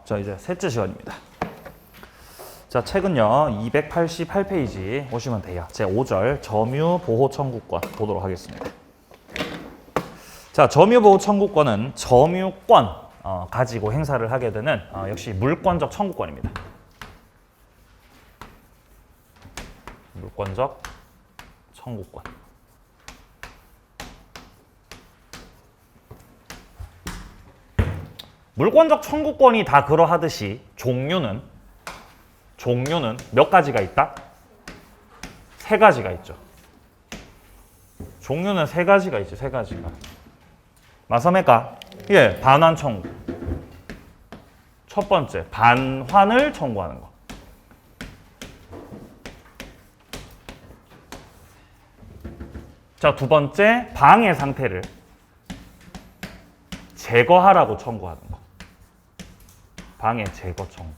자, 이제 셋째 시간입니다. 자, 책은요 288페이지 보시면 돼요. 제 5절 점유 보호 청구권 보도록 하겠습니다. 자, 점유 보호 청구권은 점유권 가지고 행사를 하게 되는 역시 물권적 청구권입니다. 물권적 청구권. 물권적 청구권이 다 그러하듯이 종류는 몇 가지가 있다? 세 가지가 있죠. 종류는 세 가지가 있죠. 세 가지가. 맞습니까? 예, 반환 청구. 첫 번째, 반환을 청구하는 거. 자, 두 번째, 방해 상태를 제거하라고 청구하는 거. 방해 제거 청구.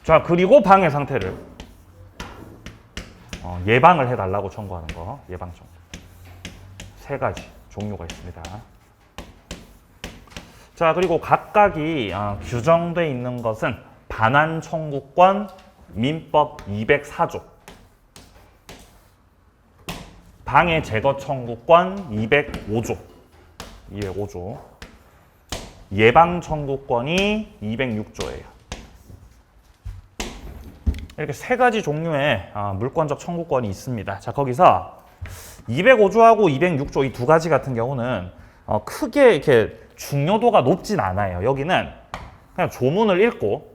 자, 그리고 방해 상태를 예방을 해달라고 청구하는 거. 예방 청구. 세 가지 종류가 있습니다. 자, 그리고 각각이 규정되어 있는 것은 반환 청구권 민법 204조, 방해 제거 청구권 205조, 예방 청구권이 206조예요. 이렇게 세 가지 종류의 물권적 청구권이 있습니다. 자, 거기서 205조하고 206조 이 두 가지 같은 경우는 크게 이렇게 중요도가 높진 않아요. 여기는 그냥 조문을 읽고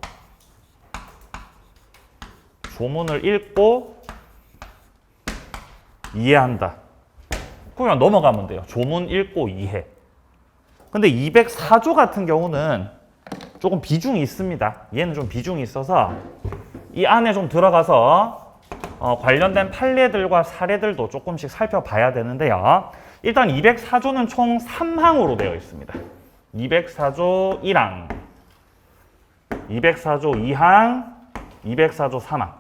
이해한다. 그냥 넘어가면 돼요. 조문 읽고 이해. 근데 204조 같은 경우는 조금 비중이 있습니다. 얘는 좀 비중이 있어서 이 안에 좀 들어가서 관련된 판례들과 사례들도 조금씩 살펴봐야 되는데요. 일단 204조는 총 3항으로 되어 있습니다. 204조 1항, 204조 2항, 204조 3항.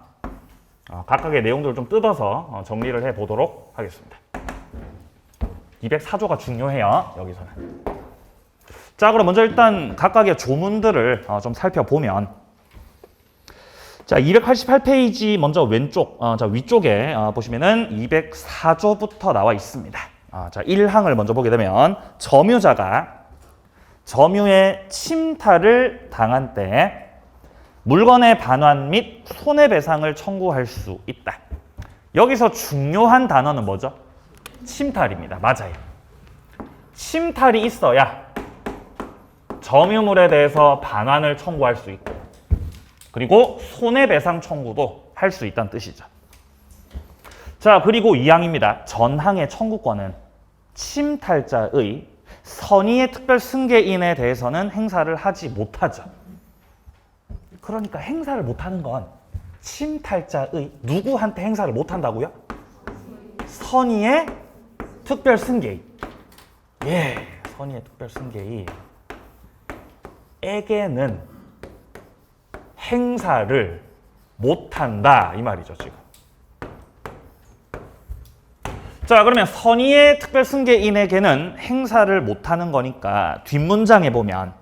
각각의 내용들을 좀 뜯어서 정리를 해보도록 하겠습니다. 204조가 중요해요, 여기서는. 자, 그럼 먼저 일단 각각의 조문들을 좀 살펴보면, 자, 288페이지 먼저 왼쪽, 자, 위쪽에 보시면은 204조부터 나와 있습니다. 자, 1항을 먼저 보게 되면 점유자가 점유의 침탈을 당한 때 물건의 반환 및 손해배상을 청구할 수 있다. 여기서 중요한 단어는 뭐죠? 침탈입니다. 맞아요. 침탈이 있어야 점유물에 대해서 반환을 청구할 수 있고, 그리고 손해배상 청구도 할 수 있다는 뜻이죠. 자, 그리고 2항입니다. 전항의 청구권은 침탈자의 선의의 특별 승계인에 대해서는 행사를 하지 못하죠. 그러니까 행사를 못하는 건 침탈자의 누구한테 행사를 못한다고요? 선의의 특별 승계인. 예, 선의의 특별 승계인 에게는 행사를 못한다 이 말이죠, 지금. 자, 그러면 선의의 특별 승계인에게는 행사를 못하는 거니까 뒷문장에 보면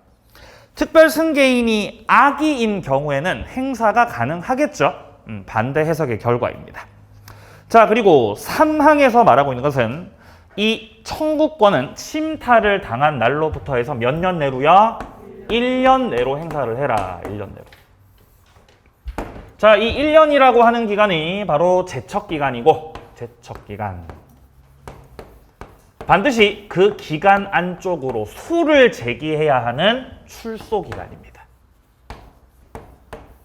특별 승계인이 악의인 경우에는 행사가 가능하겠죠. 반대 해석의 결과입니다. 자, 그리고 3항에서 말하고 있는 것은 이 청구권은 침탈을 당한 날로부터 해서 몇 년 내로요? 1년 내로 행사를 해라. 1년 내로. 자, 이 1년이라고 하는 기간이 바로 제척기간이고, 제척기간. 반드시 그 기간 안쪽으로 수를 제기해야 하는 출소기간입니다.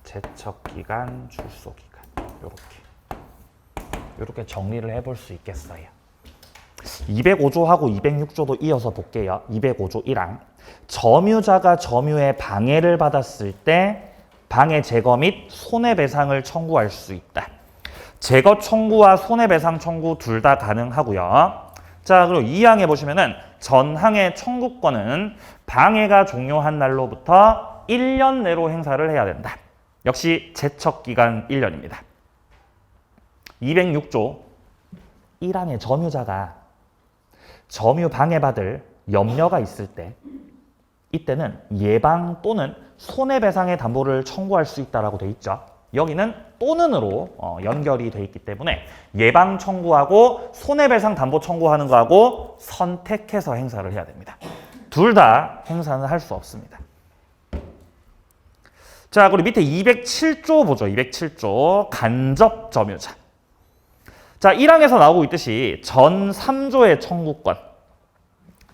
제척기간, 출소기간. 요렇게 정리를 해볼 수 있겠어요. 205조하고 206조도 이어서 볼게요. 205조 1항. 점유자가 점유의 방해를 받았을 때 방해 제거 및 손해배상을 청구할 수 있다. 제거 청구와 손해배상 청구 둘 다 가능하고요. 자, 그리고 2항에 보시면은 전항의 청구권은 방해가 종료한 날로부터 1년 내로 행사를 해야 된다. 역시 제척기간 1년입니다. 206조 1항의 점유자가 점유 방해받을 염려가 있을 때 이때는 예방 또는 손해배상의 담보를 청구할 수 있다라고 돼 있죠. 여기는 또는으로 연결이 돼 있기 때문에 예방 청구하고 손해배상 담보 청구하는 거하고 선택해서 행사를 해야 됩니다. 둘 다 행사는 할 수 없습니다. 자, 그리고 밑에 207조 보죠. 207조 간접 점유자. 자, 1항에서 나오고 있듯이 전 3조의 청구권.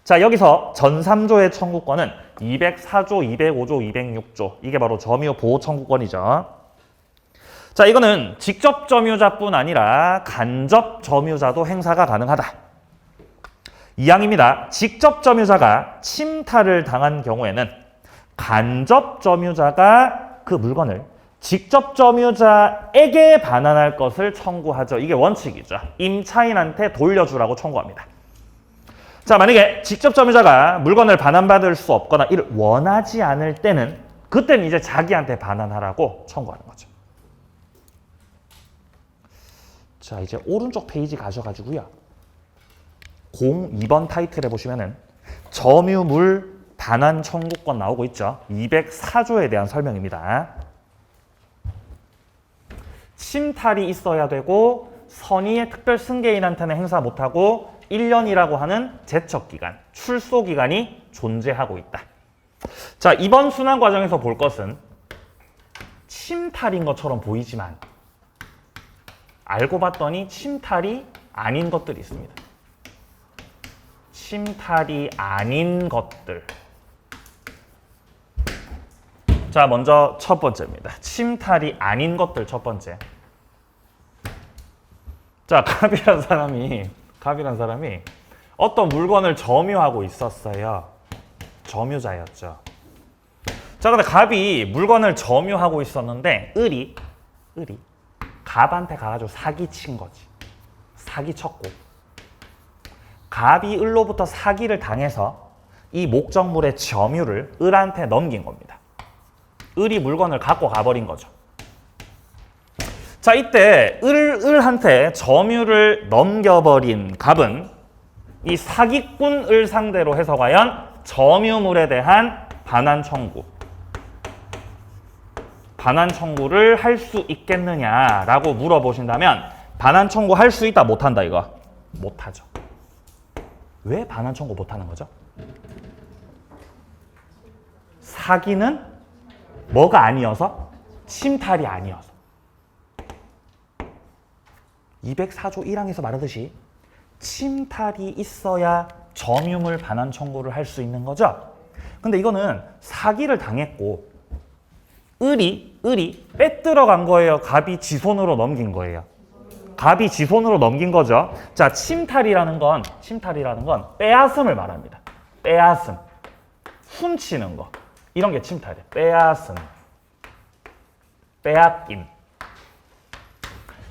자, 여기서 전 3조의 청구권은 204조, 205조, 206조. 이게 바로 점유 보호 청구권이죠. 자, 이거는 직접 점유자뿐 아니라 간접 점유자도 행사가 가능하다. 2항입니다. 직접 점유자가 침탈을 당한 경우에는 간접 점유자가 그 물건을 직접 점유자에게 반환할 것을 청구하죠. 이게 원칙이죠. 임차인한테 돌려주라고 청구합니다. 자, 만약에 직접 점유자가 물건을 반환받을 수 없거나 이를 원하지 않을 때는 그때는 이제 자기한테 반환하라고 청구하는 거죠. 자, 이제 오른쪽 페이지 가셔가지고요. 02번 타이틀에 보시면은 점유물 반환 청구권 나오고 있죠. 204조에 대한 설명입니다. 침탈이 있어야 되고 선의의 특별 승계인한테는 행사 못하고 1년이라고 하는 제척기간, 출소기간이 존재하고 있다. 자, 이번 순환 과정에서 볼 것은 침탈인 것처럼 보이지만 알고 봤더니 침탈이 아닌 것들이 있습니다. 침탈이 아닌 것들. 자, 먼저 첫 번째입니다. 침탈이 아닌 것들 첫 번째. 자, 갑이란 사람이 어떤 물건을 점유하고 있었어요. 점유자였죠. 자, 근데 갑이 물건을 점유하고 있었는데 을이 갑한테 가가지고 사기친 거지. 사기쳤고 갑이 을로부터 사기를 당해서 이 목적물의 점유를 을한테 넘긴 겁니다. 을이 물건을 갖고 가버린 거죠. 자, 이때 을한테 점유를 넘겨버린 갑은 이 사기꾼 을 상대로 해서 과연 점유물에 대한 반환 청구를 할 수 있겠느냐라고 물어보신다면 반환 청구할 수 있다 못한다 이거? 못하죠. 왜 반환 청구 못하는 거죠? 사기는 뭐가 아니어서? 침탈이 아니어서. 204조 1항에서 말하듯이 침탈이 있어야 점유물 반환 청구를 할 수 있는 거죠. 근데 이거는 사기를 당했고 을이 빼들어간 거예요. 갑이 지손으로 넘긴 거예요. 갑이 지손으로 넘긴 거죠. 자, 침탈이라는 건 빼앗음을 말합니다. 빼앗음, 훔치는 거. 이런 게 침탈이에요. 빼앗음, 빼앗김.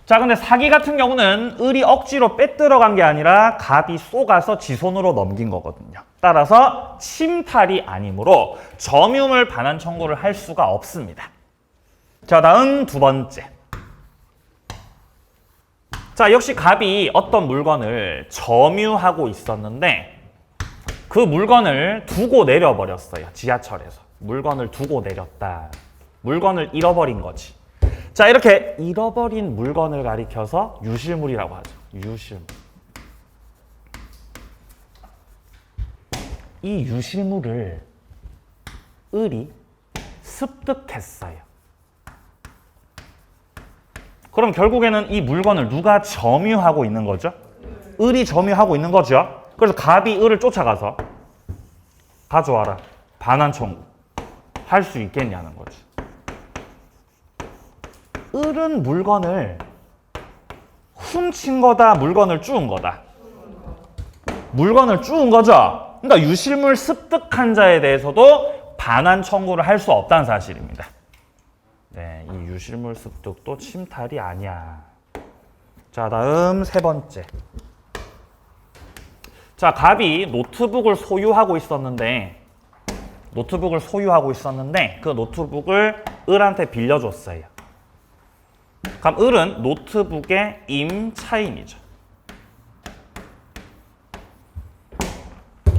자, 근데 사기 같은 경우는 을이 억지로 빼들어간 게 아니라 갑이 쏘가서 지손으로 넘긴 거거든요. 따라서 침탈이 아니므로 점유물 반환 청구를 할 수가 없습니다. 자, 다음 두 번째. 자, 역시 갑이 어떤 물건을 점유하고 있었는데 그 물건을 두고 내려버렸어요. 지하철에서. 물건을 두고 내렸다. 물건을 잃어버린 거지. 자, 이렇게 잃어버린 물건을 가리켜서 유실물이라고 하죠. 유실물. 이 유실물을 을이 습득했어요. 그럼 결국에는 이 물건을 누가 점유하고 있는 거죠? 을이 점유하고 있는 거죠. 그래서 갑이 을을 쫓아가서 가져와라. 반환 청구. 할 수 있겠냐는 거지. 을은 물건을 훔친 거다, 물건을 주운 거다. 물건을 주운 거죠. 그러니까 유실물 습득한 자에 대해서도 반환 청구를 할 수 없다는 사실입니다. 네, 이 유실물 습득도 침탈이 아니야. 자, 다음 세 번째. 자, 갑이 노트북을 소유하고 있었는데 그 노트북을 을한테 빌려줬어요. 그럼 을은 노트북의 임차인이죠.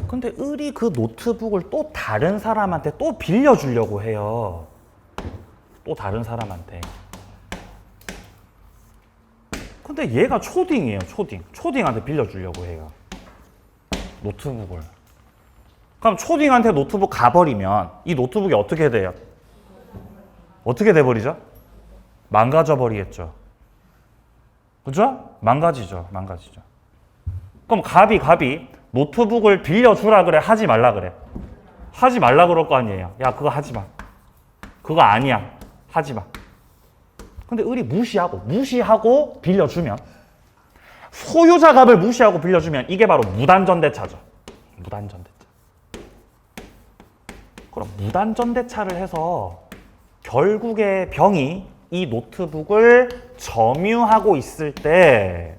근데 을이 그 노트북을 또 다른 사람한테 또 빌려주려고 해요. 또 다른 사람한테. 근데 얘가 초딩이에요. 초딩한테 빌려주려고 해요. 노트북을. 그럼 초딩한테 노트북 가버리면 이 노트북이 어떻게 돼요? 어떻게 돼버리죠? 망가져 버리겠죠. 그죠? 망가지죠. 그럼 갑이 노트북을 빌려주라 그래? 하지 말라 그래? 하지 말라 그럴 거 아니에요. 야, 그거 하지 마. 그거 아니야. 하지 마. 근데 을이 무시하고 빌려주면, 소유자 갑을 무시하고 빌려주면 이게 바로 무단전대차죠. 무단전대차. 그럼 무단전대차를 해서 결국에 병이 이 노트북을 점유하고 있을 때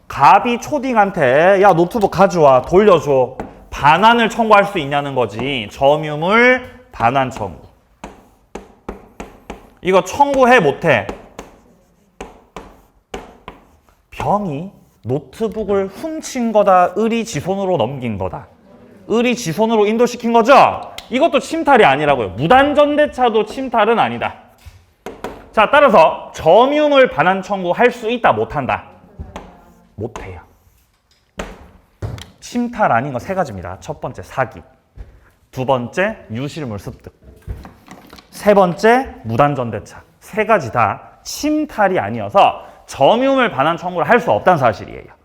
갑이 초딩한테 야 노트북 가져와 돌려줘 반환을 청구할 수 있냐는 거지. 점유물 반환 청구. 이거 청구해 못해? 병이 노트북을 훔친 거다, 을이 지 손으로 넘긴 거다. 을이 지 손으로 인도시킨 거죠? 이것도 침탈이 아니라고요. 무단전대차도 침탈은 아니다. 자, 따라서 점유물 반환 청구할 수 있다, 못한다? 못해요. 침탈 아닌 거 세 가지입니다. 첫 번째, 사기. 두 번째, 유실물 습득. 세 번째, 무단전대차. 세 가지 다 침탈이 아니어서 점유물 반환 청구를 할 수 없다는 사실이에요.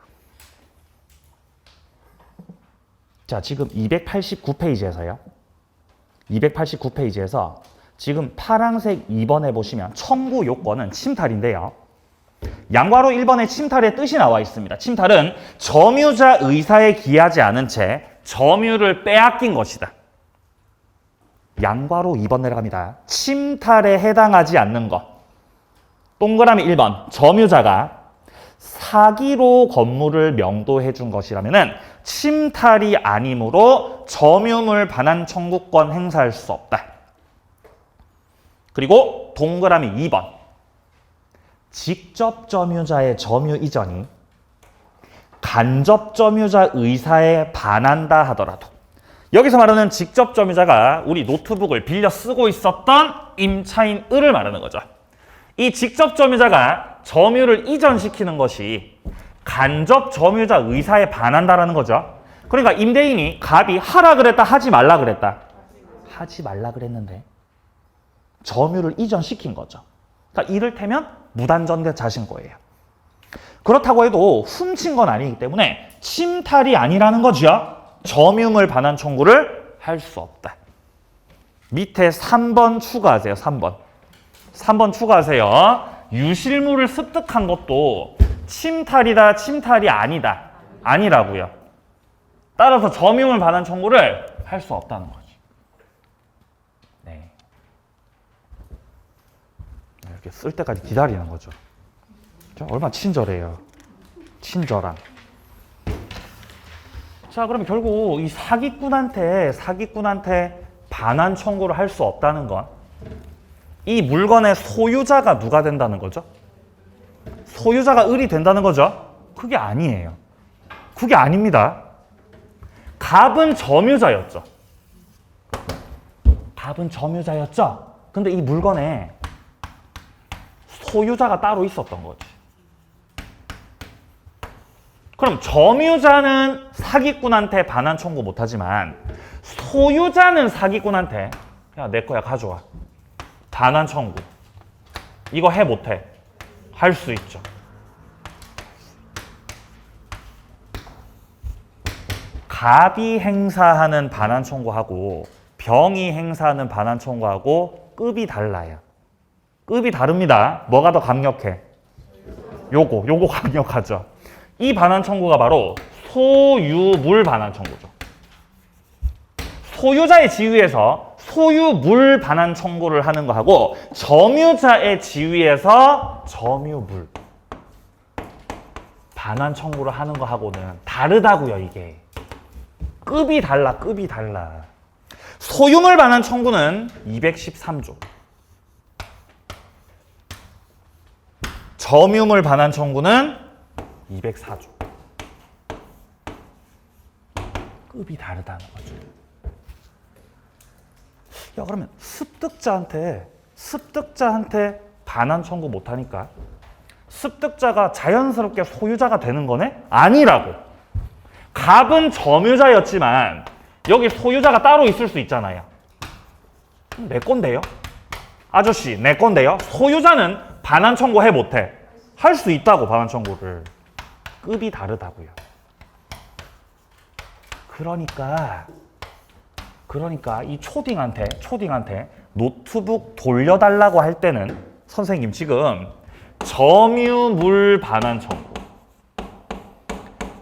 자, 지금 289페이지에서요. 289페이지에서 지금 파란색 2번에 보시면 청구 요건은 침탈인데요. 양괄호 1번에 침탈의 뜻이 나와 있습니다. 침탈은 점유자 의사에 기하지 않은 채 점유를 빼앗긴 것이다. 양괄호 2번 내려갑니다. 침탈에 해당하지 않는 것. 동그라미 1번. 점유자가 사기로 건물을 명도해 준 것이라면은 침탈이 아니므로 점유물 반환 청구권 행사할 수 없다. 그리고 동그라미 2번. 직접 점유자의 점유 이전이 간접 점유자 의사에 반한다 하더라도, 여기서 말하는 직접 점유자가 우리 노트북을 빌려 쓰고 있었던 임차인 을을 말하는 거죠. 이 직접 점유자가 점유를 이전시키는 것이 간접 점유자 의사에 반한다라는 거죠. 그러니까 임대인이 갑이 하라 그랬다, 하지 말라 그랬다? 하지 말라 그랬는데 점유를 이전시킨 거죠. 그러니까 이를테면 무단전대차신 거예요. 그렇다고 해도 훔친 건 아니기 때문에 침탈이 아니라는 거죠. 점유물 반환 청구를 할 수 없다. 밑에 3번 추가하세요. 3번 추가하세요. 유실물을 습득한 것도 침탈이다, 침탈이 아니다. 아니라고요. 따라서 점유물 반환 청구를 할 수 없다는 거지. 네. 이렇게 쓸 때까지 기다리는 거죠. 얼마나 친절해요. 친절함. 자, 그러면 결국 이 사기꾼한테 반환 청구를 할 수 없다는 건 이 물건의 소유자가 누가 된다는 거죠? 소유자가 을이 된다는 거죠? 그게 아니에요. 그게 아닙니다. 갑은 점유자였죠. 근데 이 물건에 소유자가 따로 있었던 거지. 그럼 점유자는 사기꾼한테 반환 청구 못하지만 소유자는 사기꾼한테 야, 내 거야, 가져와. 반환 청구. 이거 해 못해? 할 수 있죠. 갑이 행사하는 반환 청구하고 병이 행사하는 반환 청구하고 급이 달라요. 급이 다릅니다. 뭐가 더 강력해? 요거 강력하죠. 이 반환 청구가 바로 소유물 반환 청구죠. 소유자의 지위에서 소유물 반환 청구를 하는 거하고 점유자의 지위에서 점유물 반환 청구를 하는 거하고는 다르다고요, 이게. 급이 달라. 소유물 반환 청구는 213조. 점유물 반환 청구는 204조. 급이 다르다는 거죠. 야, 그러면 습득자한테 반환 청구 못하니까 습득자가 자연스럽게 소유자가 되는 거네? 아니라고. 갑은 점유자였지만 여기 소유자가 따로 있을 수 있잖아요. 내 건데요? 아저씨, 내 건데요? 소유자는 반환 청구해 못해? 할 수 있다고, 반환 청구를. 급이 다르다고요. 그러니까 이 초딩한테 노트북 돌려달라고 할 때는 선생님 지금 점유물 반환 청구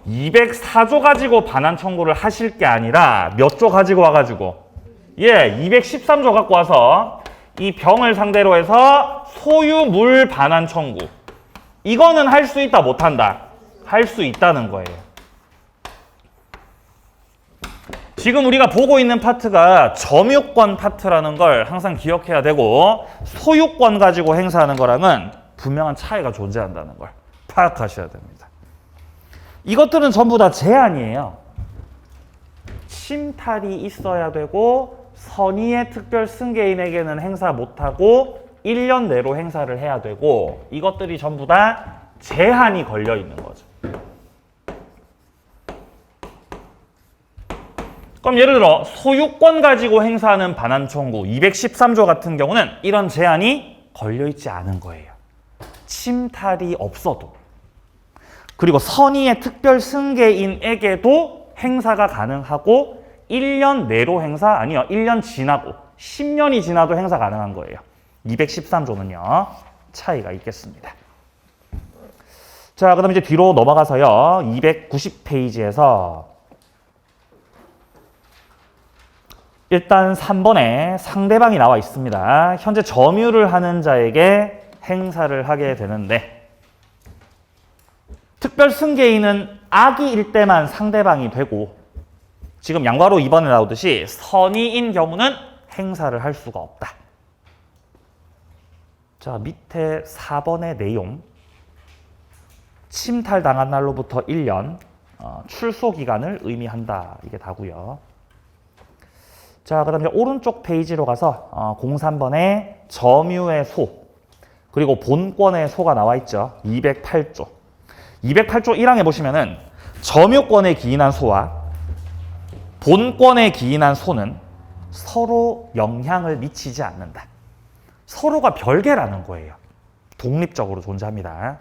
204조 가지고 반환 청구를 하실 게 아니라 몇 조 가지고 와가지고 213조 갖고 와서 이 병을 상대로 해서 소유물 반환 청구 이거는 할 수 있다 못한다? 할 수 있다는 거예요. 지금 우리가 보고 있는 파트가 점유권 파트라는 걸 항상 기억해야 되고 소유권 가지고 행사하는 거랑은 분명한 차이가 존재한다는 걸 파악하셔야 됩니다. 이것들은 전부 다 제한이에요. 침탈이 있어야 되고 선의의 특별 승계인에게는 행사 못하고 1년 내로 행사를 해야 되고 이것들이 전부 다 제한이 걸려 있는 거죠. 그럼 예를 들어 소유권 가지고 행사하는 반환 청구 213조 같은 경우는 이런 제한이 걸려 있지 않은 거예요. 침탈이 없어도. 그리고 선의의 특별 승계인에게도 행사가 가능하고 1년 내로 행사 아니요. 1년 지나고 10년이 지나도 행사 가능한 거예요. 213조는요. 차이가 있겠습니다. 자, 그다음 이제 뒤로 넘어가서요. 290페이지에서 일단 3번에 상대방이 나와 있습니다. 현재 점유를 하는 자에게 행사를 하게 되는데 특별 승계인은 악의일 때만 상대방이 되고 지금 양괄호 2번에 나오듯이 선의인 경우는 행사를 할 수가 없다. 자, 밑에 4번의 내용 침탈당한 날로부터 1년 출소 기간을 의미한다. 이게 다고요. 자, 그 다음에 오른쪽 페이지로 가서 03번에 점유의 소 그리고 본권의 소가 나와 있죠. 208조. 208조 1항에 보시면은 점유권에 기인한 소와 본권에 기인한 소는 서로 영향을 미치지 않는다. 서로가 별개라는 거예요. 독립적으로 존재합니다.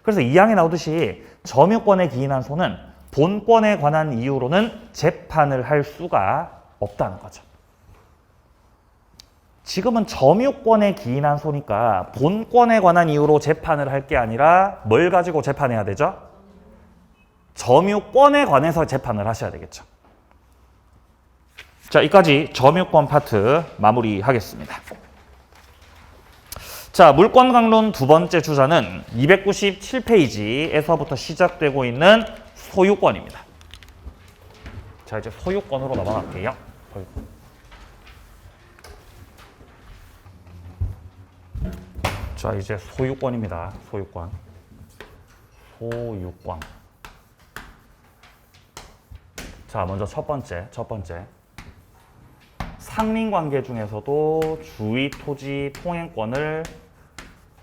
그래서 2항에 나오듯이 점유권에 기인한 소는 본권에 관한 이유로는 재판을 할 수가 없다는 거죠. 지금은 점유권에 기인한 소니까 본권에 관한 이유로 재판을 할 게 아니라 뭘 가지고 재판해야 되죠? 점유권에 관해서 재판을 하셔야 되겠죠. 자, 여기까지 점유권 파트 마무리하겠습니다. 자, 물권 강론 두 번째 주자는 297페이지에서부터 시작되고 있는 소유권입니다. 자, 이제 소유권으로 넘어갈게요. 자, 이제 소유권입니다. 소유권. 자, 먼저 첫 번째. 상린관계 중에서도 주의 토지 통행권을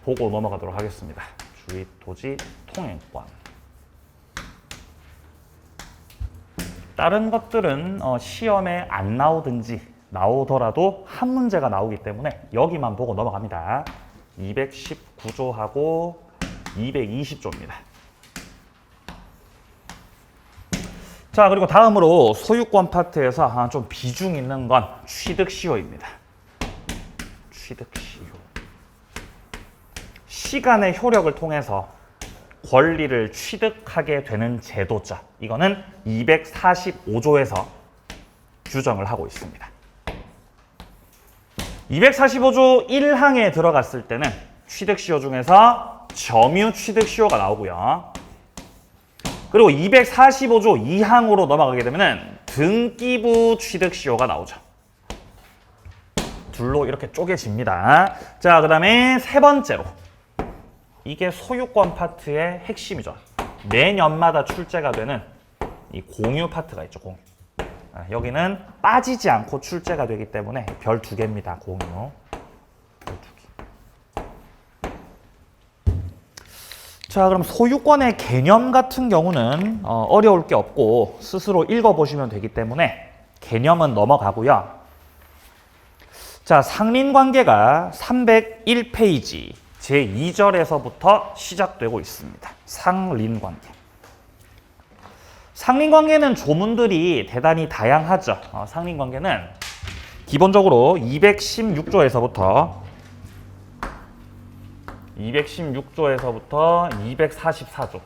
보고 넘어가도록 하겠습니다. 주의 토지 통행권. 다른 것들은 시험에 안 나오든지 나오더라도 한 문제가 나오기 때문에 여기만 보고 넘어갑니다. 219조하고 220조입니다. 자, 그리고 다음으로 소유권 파트에서 좀 비중 있는 건 취득시효입니다. 취득시효. 시간의 효력을 통해서 권리를 취득하게 되는 제도자. 이거는 245조에서 규정을 하고 있습니다. 245조 1항에 들어갔을 때는 취득시효 중에서 점유 취득시효가 나오고요. 그리고 245조 2항으로 넘어가게 되면 등기부 취득시효가 나오죠. 둘로 이렇게 쪼개집니다. 자, 그 다음에 세 번째로 이게 소유권 파트의 핵심이죠. 매년마다 출제가 되는 이 공유 파트가 있죠. 공유. 여기는 빠지지 않고 출제가 되기 때문에 별 2개입니다. 공유. 별 2개. 자, 그럼 소유권의 개념 같은 경우는 어려울 게 없고 스스로 읽어보시면 되기 때문에 개념은 넘어가고요. 자, 상린관계가 301페이지 제2절에서부터 시작되고 있습니다. 상린관계. 상린관계는 조문들이 대단히 다양하죠. 상린관계는 기본적으로 216조에서부터 244조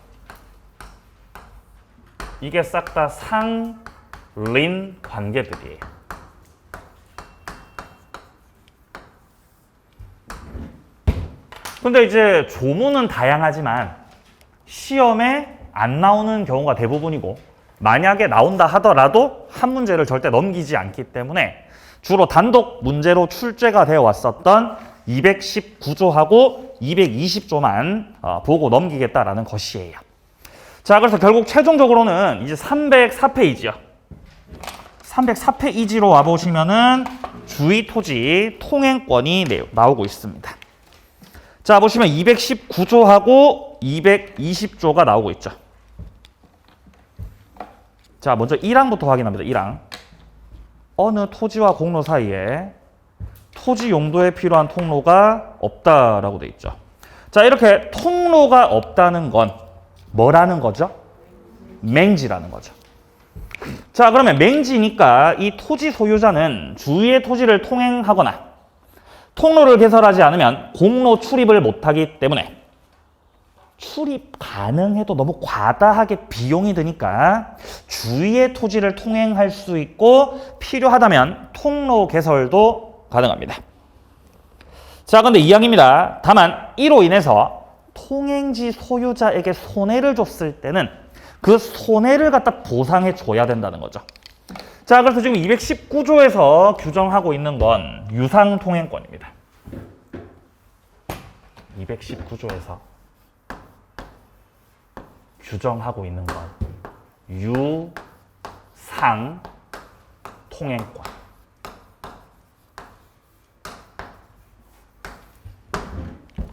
이게 싹 다 상린관계들이에요. 근데 이제 조문은 다양하지만 시험에 안 나오는 경우가 대부분이고 만약에 나온다 하더라도 한 문제를 절대 넘기지 않기 때문에 주로 단독 문제로 출제가 되어 왔었던 219조하고 220조만 보고 넘기겠다라는 것이에요. 자, 그래서 결국 최종적으로는 이제 304페이지요. 304페이지로 와보시면은 주의 토지 통행권이 나오고 있습니다. 자, 보시면 219조하고 220조가 나오고 있죠. 자, 먼저 1항부터 확인합니다. 1항. 어느 토지와 공로 사이에 토지 용도에 필요한 통로가 없다라고 돼 있죠. 자, 이렇게 통로가 없다는 건 뭐라는 거죠? 맹지라는 거죠. 자, 그러면 맹지니까 이 토지 소유자는 주위의 토지를 통행하거나 통로를 개설하지 않으면 공로 출입을 못하기 때문에 출입 가능해도 너무 과다하게 비용이 드니까 주위의 토지를 통행할 수 있고 필요하다면 통로 개설도 가능합니다. 자, 그런데 이항입니다. 다만 이로 인해서 통행지 소유자에게 손해를 줬을 때는 그 손해를 갖다 보상해 줘야 된다는 거죠. 자, 그래서 지금 219조에서 규정하고 있는 건 유상통행권입니다. 219조에서 규정하고 있는 건 유상통행권.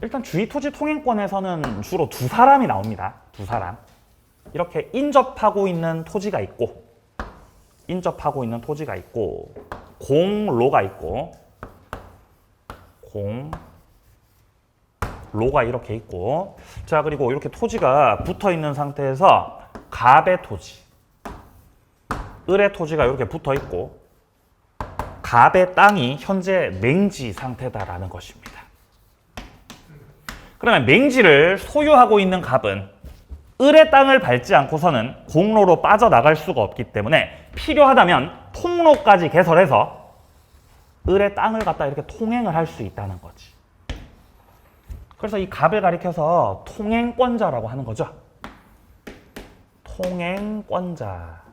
일단 주위토지 통행권에서는 주로 2사람이 나옵니다. 2사람. 이렇게 인접하고 있는 토지가 있고 공로가 있고 공로가 이렇게 있고, 자, 그리고 이렇게 토지가 붙어 있는 상태에서 갑의 토지, 을의 토지가 이렇게 붙어 있고 갑의 땅이 현재 맹지 상태다라는 것입니다. 그러면 맹지를 소유하고 있는 갑은 을의 땅을 밟지 않고서는 공로로 빠져나갈 수가 없기 때문에 필요하다면 통로까지 개설해서 을의 땅을 갖다 이렇게 통행을 할 수 있다는 거지. 그래서 이 갑을 가리켜서 통행권자라고 하는 거죠. 통행권자.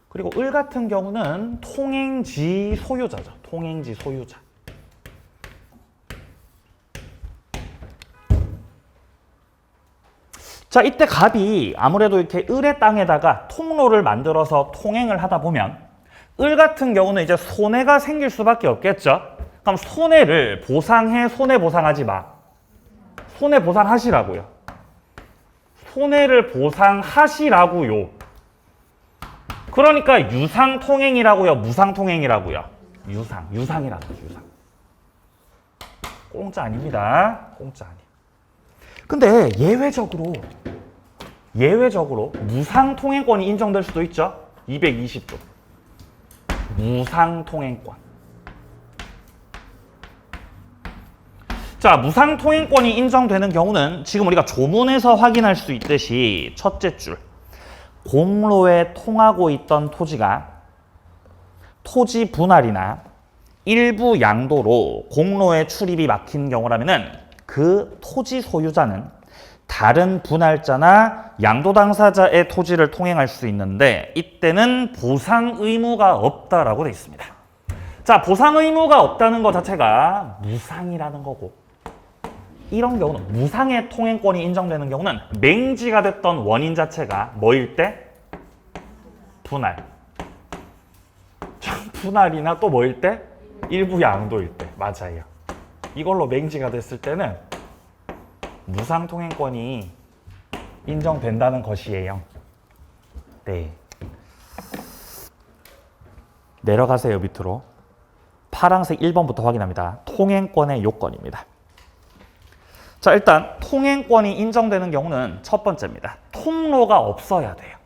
그리고 을 같은 경우는 통행지 소유자죠. 통행지 소유자. 자, 이때 갑이 아무래도 이렇게 을의 땅에다가 통로를 만들어서 통행을 하다 보면 을 같은 경우는 이제 손해가 생길 수밖에 없겠죠. 그럼 손해를 보상해, 손해보상하지 마. 손해보상하시라고요. 손해를 보상하시라고요. 그러니까 유상통행이라고요, 무상통행이라고요? 유상이라는 거죠, 유상. 공짜 아닙니다. 공짜 아니에요. 근데 예외적으로 무상통행권이 인정될 수도 있죠. 220조. 무상통행권. 자, 무상통행권이 인정되는 경우는 지금 우리가 조문에서 확인할 수 있듯이 첫째 줄, 공로에 통하고 있던 토지가 토지 분할이나 일부 양도로 공로에 출입이 막힌 경우라면은 그 토지 소유자는 다른 분할자나 양도 당사자의 토지를 통행할 수 있는데 이때는 보상 의무가 없다라고 되어 있습니다. 자, 보상 의무가 없다는 것 자체가 무상이라는 거고, 이런 경우는 무상의 통행권이 인정되는 경우는 맹지가 됐던 원인 자체가 뭐일 때? 분할. 분할이나 또 뭐일 때? 일부 양도일 때. 맞아요. 이걸로 맹지가 됐을 때는 무상통행권이 인정된다는 것이에요. 네. 내려가세요, 밑으로. 파란색 1번부터 확인합니다. 통행권의 요건입니다. 자, 일단 통행권이 인정되는 경우는 첫 번째입니다. 통로가 없어야 돼요.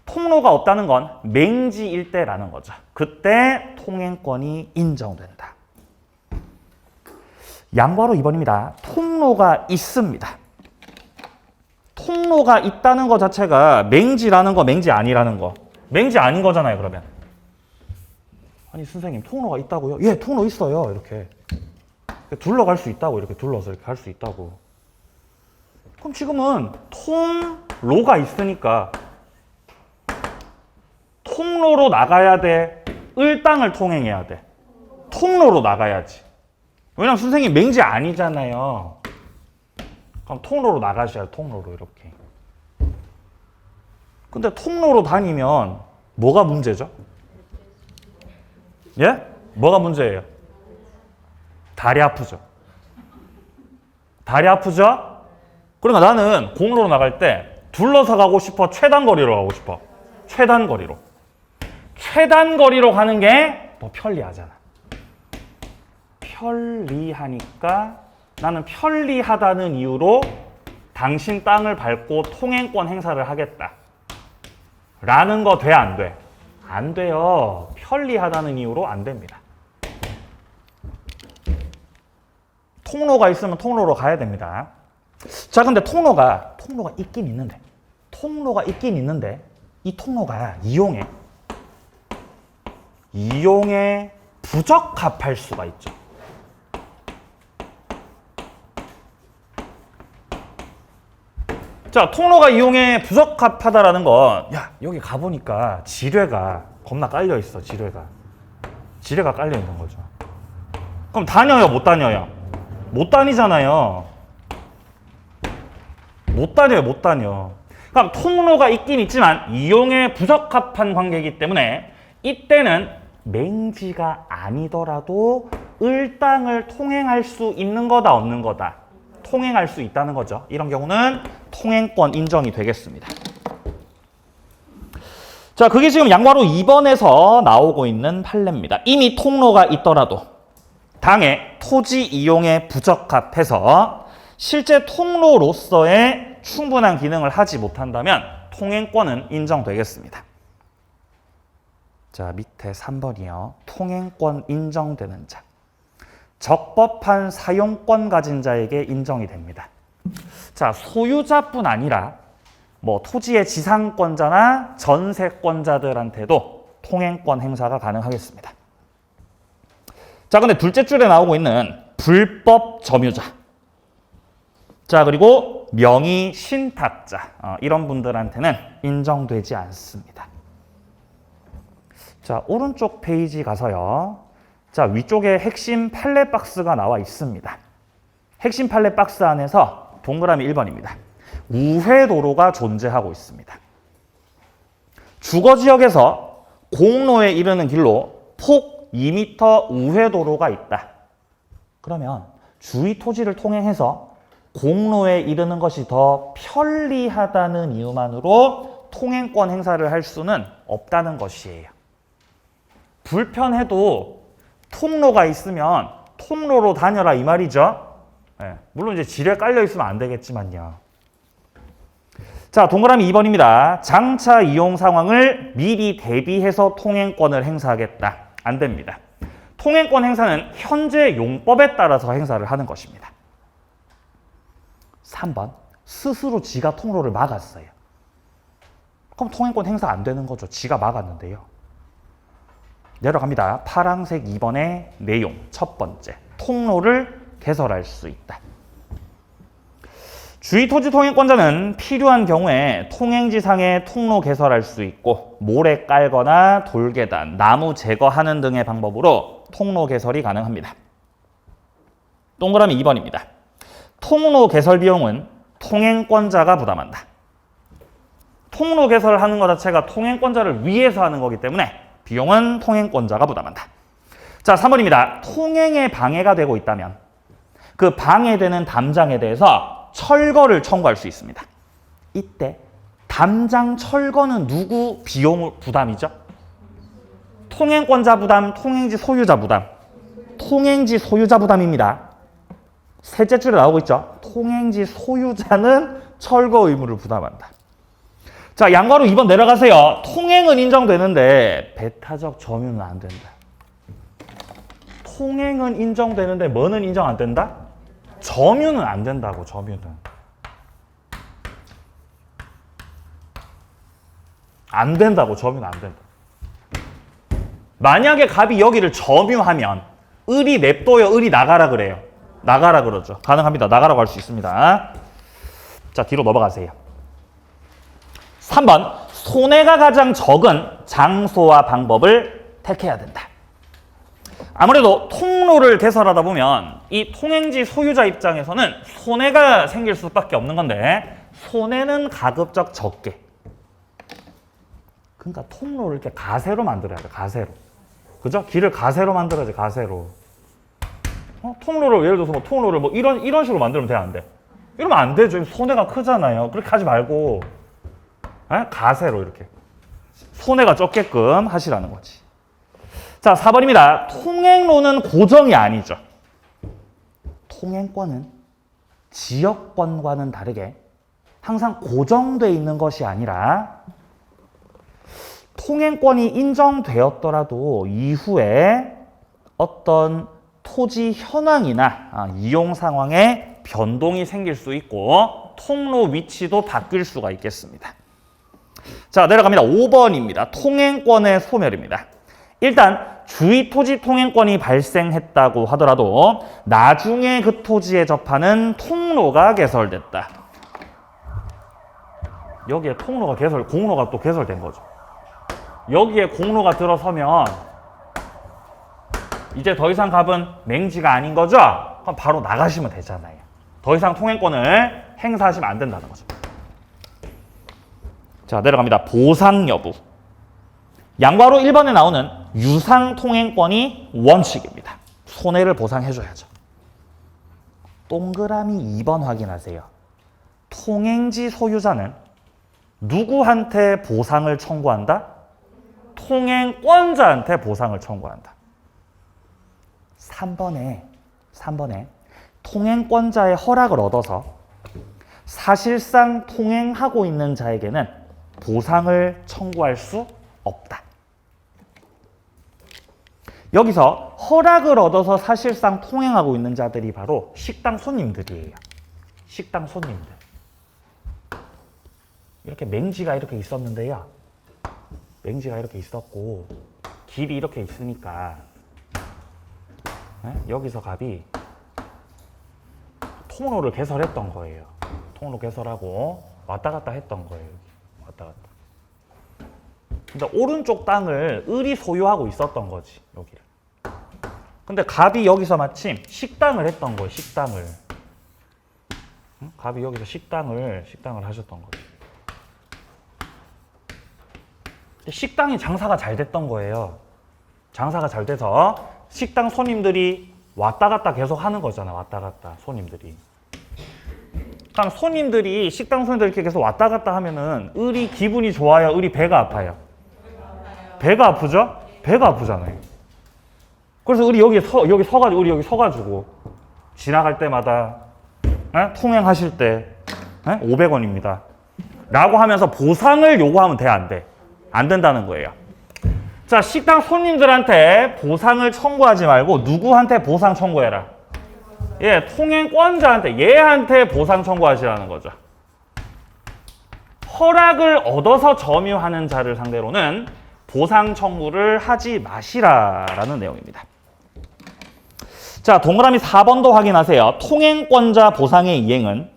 통로가 없다는 건 맹지일 때라는 거죠. 그때 통행권이 인정된다. 양보하러 2번입니다. 통로가 있습니다. 통로가 있다는 것 자체가 맹지라는 거, 맹지 아니라는 거. 맹지 아닌 거잖아요, 그러면. 아니, 선생님, 통로가 있다고요? 예, 통로 있어요. 이렇게. 둘러갈 수 있다고. 이렇게 둘러서 이렇게 할 수 있다고. 그럼 지금은 통로가 있으니까 통로로 나가야 돼? 을당을 통행해야 돼? 통로로 나가야지. 왜냐면 선생님 맹지 아니잖아요. 그럼 통로로 나가셔야 통로로 이렇게. 근데 통로로 다니면 뭐가 문제죠? 예? 뭐가 문제예요? 다리 아프죠? 다리 아프죠? 그러니까 나는 공로로 나갈 때 둘러서 가고 싶어? 최단 거리로 가고 싶어? 최단 거리로. 최단 거리로 가는 게 더 편리하잖아. 편리하니까 나는 편리하다는 이유로 당신 땅을 밟고 통행권 행사를 하겠다. 라는 거 돼, 안 돼? 안 돼요. 편리하다는 이유로 안 됩니다. 통로가 있으면 통로로 가야 됩니다. 자, 근데 통로가 있긴 있는데, 이 통로가 이용에 부적합할 수가 있죠. 자, 통로가 이용에 부적합하다라는 건, 야, 여기 가보니까 지뢰가 겁나 깔려있어, 지뢰가 깔려있는 거죠. 그럼 다녀요, 못 다녀요? 못 다니잖아요. 못 다녀요. 그럼 통로가 있긴 있지만 이용에 부적합한 관계이기 때문에 이때는 맹지가 아니더라도 을당을 통행할 수 있는 거다, 없는 거다? 통행할 수 있다는 거죠. 이런 경우는 통행권 인정이 되겠습니다. 자, 그게 지금 양과로 2번에서 나오고 있는 판례입니다. 이미 통로가 있더라도 당의 토지 이용에 부적합해서 실제 통로로서의 충분한 기능을 하지 못한다면 통행권은 인정되겠습니다. 자, 밑에 3번이요. 통행권 인정되는 자. 적법한 사용권 가진 자에게 인정이 됩니다. 자, 소유자뿐 아니라 뭐 토지의 지상권자나 전세권자들한테도 통행권 행사가 가능하겠습니다. 자, 근데 둘째 줄에 나오고 있는 불법 점유자. 자, 그리고 명의 신탁자. 이런 분들한테는 인정되지 않습니다. 자, 오른쪽 페이지 가서요. 자, 위쪽에 핵심 판례 박스가 나와 있습니다. 핵심 판례 박스 안에서 동그라미 1번입니다. 우회도로가 존재하고 있습니다. 주거지역에서 공로에 이르는 길로 폭 2m 우회도로가 있다. 그러면 주위 토지를 통행해서 공로에 이르는 것이 더 편리하다는 이유만으로 통행권 행사를 할 수는 없다는 것이에요. 불편해도 통로가 있으면 통로로 다녀라 이 말이죠. 네, 물론 이제 지뢰 깔려 있으면 안 되겠지만요. 자, 동그라미 2번입니다. 장차 이용 상황을 미리 대비해서 통행권을 행사하겠다. 안 됩니다. 통행권 행사는 현재 용법에 따라서 행사를 하는 것입니다. 3번. 스스로 지가 통로를 막았어요. 그럼 통행권 행사 안 되는 거죠. 지가 막았는데요. 내려갑니다. 파란색 2번의 내용. 첫 번째. 통로를 개설할 수 있다. 주위토지 통행권자는 필요한 경우에 통행지상에 통로 개설할 수 있고 모래 깔거나 돌계단, 나무 제거하는 등의 방법으로 통로 개설이 가능합니다. 동그라미 2번입니다. 통로 개설 비용은 통행권자가 부담한다. 통로 개설하는 것 자체가 통행권자를 위해서 하는 거기 때문에 비용은 통행권자가 부담한다. 자, 3번입니다. 통행에 방해가 되고 있다면 그 방해되는 담장에 대해서 철거를 청구할 수 있습니다. 이때 담장 철거는 누구 비용 부담이죠? 통행권자 부담, 통행지 소유자 부담. 통행지 소유자 부담입니다. 셋째 줄에 나오고 있죠? 통행지 소유자는 철거 의무를 부담한다. 자, 양가로 2번 내려가세요. 통행은 인정되는데 배타적 점유는 안 된다. 통행은 인정되는데 뭐는 인정 안 된다? 점유는 안 된다고, 점유는. 안 된다고, 점유는 안 된다. 만약에 갑이 여기를 점유하면 을이 냅둬요, 을이 나가라 그래요. 나가라 그러죠. 가능합니다. 나가라고 할 수 있습니다. 자, 뒤로 넘어가세요. 3번, 손해가 가장 적은 장소와 방법을 택해야 된다. 아무래도 통로를 개설하다 보면 이 통행지 소유자 입장에서는 손해가 생길 수밖에 없는 건데 손해는 가급적 적게. 그러니까 통로를 이렇게 가세로 만들어야 돼, 가세로. 그죠? 길을 가세로 만들어야지, 가세로. 통로를 예를 들어서 뭐 통로를 뭐 이런 식으로 만들면 돼, 안 돼? 이러면 안 되죠. 손해가 크잖아요. 그렇게 하지 말고 가세로 이렇게 손해가 적게끔 하시라는 거지. 자, 4번입니다. 통행로는 고정이 아니죠. 통행권은 지역권과는 다르게 항상 고정돼 있는 것이 아니라 통행권이 인정되었더라도 이후에 어떤 토지 현황이나 이용 상황에 변동이 생길 수 있고 통로 위치도 바뀔 수가 있겠습니다. 자, 내려갑니다. 5번입니다. 통행권의 소멸입니다. 일단 주의 토지 통행권이 발생했다고 하더라도 나중에 그 토지에 접하는 통로가 개설됐다. 여기에 통로가 공로가 또 개설된 거죠. 여기에 공로가 들어서면 이제 더 이상 갑은 맹지가 아닌 거죠? 그럼 바로 나가시면 되잖아요. 더 이상 통행권을 행사하시면 안 된다는 거죠. 자, 내려갑니다. 보상 여부. 양과로 1번에 나오는 유상 통행권이 원칙입니다. 손해를 보상해줘야죠. 동그라미 2번 확인하세요. 통행지 소유자는 누구한테 보상을 청구한다? 통행권자한테 보상을 청구한다. 3번에 통행권자의 허락을 얻어서 사실상 통행하고 있는 자에게는 보상을 청구할 수 없다. 여기서 허락을 얻어서 사실상 통행하고 있는 자들이 바로 식당 손님들이에요. 식당 손님들. 이렇게 맹지가 이렇게 있었는데요. 맹지가 이렇게 있었고 길이 이렇게 있으니까 여기서 갑이 통로를 개설했던 거예요. 통로 개설하고 왔다 갔다 했던 거예요. 왔다 갔다. 근데 오른쪽 땅을 을이 소유하고 있었던 거지, 여기를. 근데 갑이 여기서 마침 식당을 했던 거예요, 식당을. 갑이 여기서 식당을 하셨던 거예요. 식당이 장사가 잘 됐던 거예요. 장사가 잘 돼서 식당 손님들이 왔다 갔다 계속 하는 거잖아, 왔다 갔다, 손님들이. 그럼 손님들이, 식당 손님들이 이렇게 계속 왔다 갔다 하면은 을이 기분이 좋아요, 을이 배가 아파요? 배가 아프죠? 배가 아프잖아요. 그래서 우리 여기 서가지고 지나갈 때마다 통행하실 때 500원입니다. 라고 하면서 보상을 요구하면 돼, 안 돼? 안 된다는 거예요. 자, 식당 손님들한테 보상을 청구하지 말고 누구한테 보상 청구해라? 예, 통행권자한테, 얘한테 보상 청구하시라는 거죠. 허락을 얻어서 점유하는 자를 상대로는 보상 청구를 하지 마시라라는 내용입니다. 자, 동그라미 4번도 확인하세요. 통행권자 보상의 이행은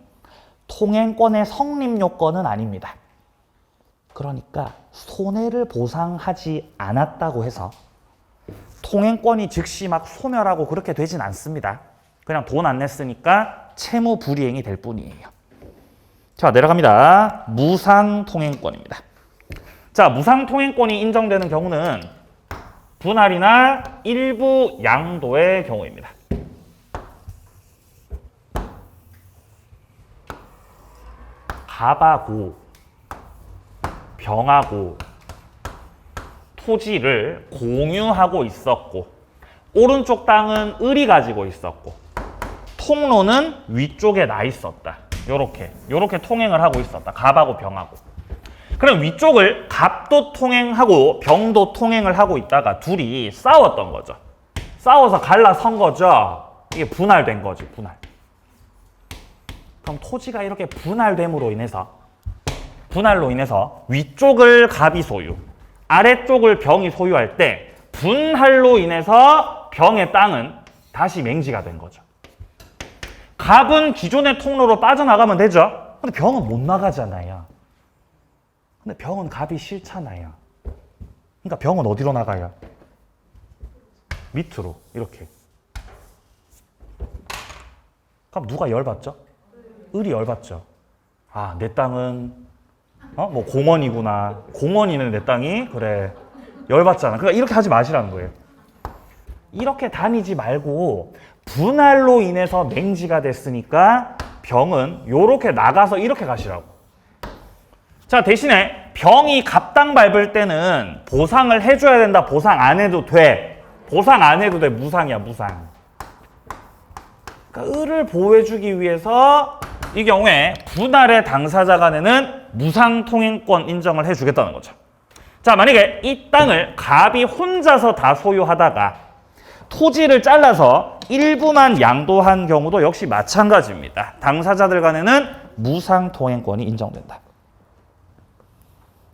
통행권의 성립 요건은 아닙니다. 그러니까 손해를 보상하지 않았다고 해서 통행권이 즉시 막 소멸하고 그렇게 되진 않습니다. 그냥 돈 안 냈으니까 채무 불이행이 될 뿐이에요. 자, 내려갑니다. 무상통행권입니다. 자, 무상통행권이 인정되는 경우는 분할이나 일부 양도의 경우입니다. 갑하고 병하고 토지를 공유하고 있었고 오른쪽 땅은 을이 가지고 있었고 통로는 위쪽에 나 있었다. 요렇게 통행을 하고 있었다. 갑하고 병하고. 그럼 위쪽을 갑도 통행하고 병도 통행을 하고 있다가 둘이 싸웠던 거죠. 싸워서 갈라선 거죠. 이게 분할된 거지, 분할. 그럼 토지가 이렇게 분할로 인해서 위쪽을 갑이 소유, 아래쪽을 병이 소유할 때 분할로 인해서 병의 땅은 다시 맹지가 된 거죠. 갑은 기존의 통로로 빠져나가면 되죠. 근데 병은 못 나가잖아요. 근데 병은 갑이 싫잖아요. 그러니까 병은 어디로 나가요? 밑으로 이렇게. 그럼 누가 열받죠? 을이 열받죠. 아, 내 땅은 뭐 공원이구나. 공원이는 내 땅이 그래 열받잖아. 그러니까 이렇게 하지 마시라는 거예요. 이렇게 다니지 말고 분할로 인해서 맹지가 됐으니까 병은 요렇게 나가서 이렇게 가시라고. 자, 대신에 병이 갑땅 밟을 때는 보상을 해줘야 된다. 보상 안 해도 돼. 보상 안 해도 돼. 무상이야, 무상. 그러니까 을을 보호해주기 위해서 이 경우에 분할의 당사자 간에는 무상통행권 인정을 해주겠다는 거죠. 자, 만약에 이 땅을 갑이 혼자서 다 소유하다가 토지를 잘라서 일부만 양도한 경우도 역시 마찬가지입니다. 당사자들 간에는 무상통행권이 인정된다.